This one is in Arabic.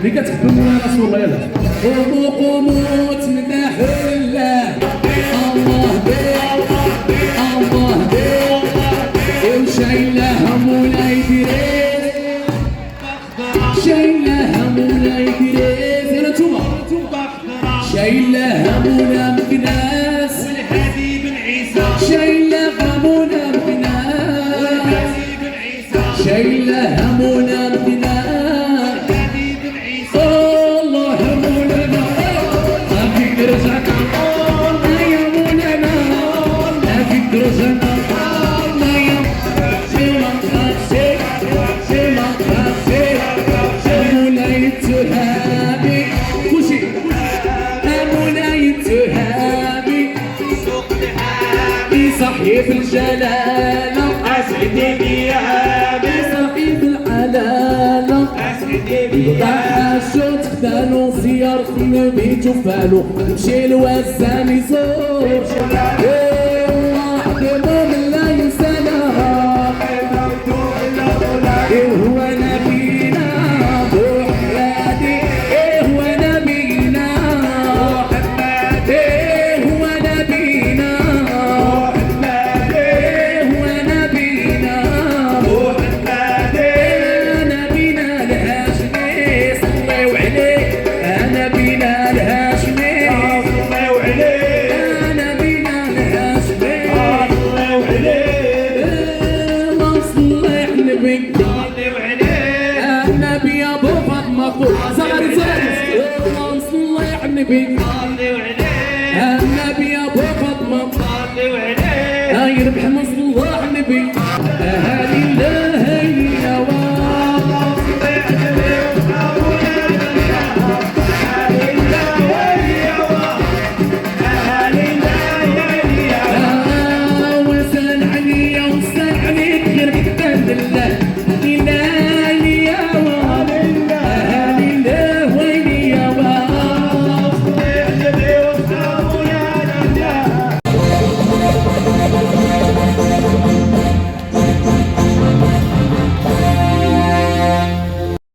اللي كتحب مولانا رسول الله يلا قوموا قوموا تمدحوا لله الله بيه الله بيه وشايله مولاي دريس شايله مولاي دريس يلا نتوما شايله مولا مكناس والهادي بن عيسى شايله مولا مكناس والهادي بن عيسى شايله مولا مكناس صاحب الجلالة أسعدني بيها صاحب العلالة أسعدني بيها ضحى تخدانو زيارة النبي جفالو مشي الوسام يزور واحد من لا ينسانا هو نبينا بوحدي هو نبينا محمد هو نبينا النبي ابو فاطمه قول صغر زاد اللهم صل على النبي النبي ابو فاطمه صلي وعليه يربح مصلى على النبي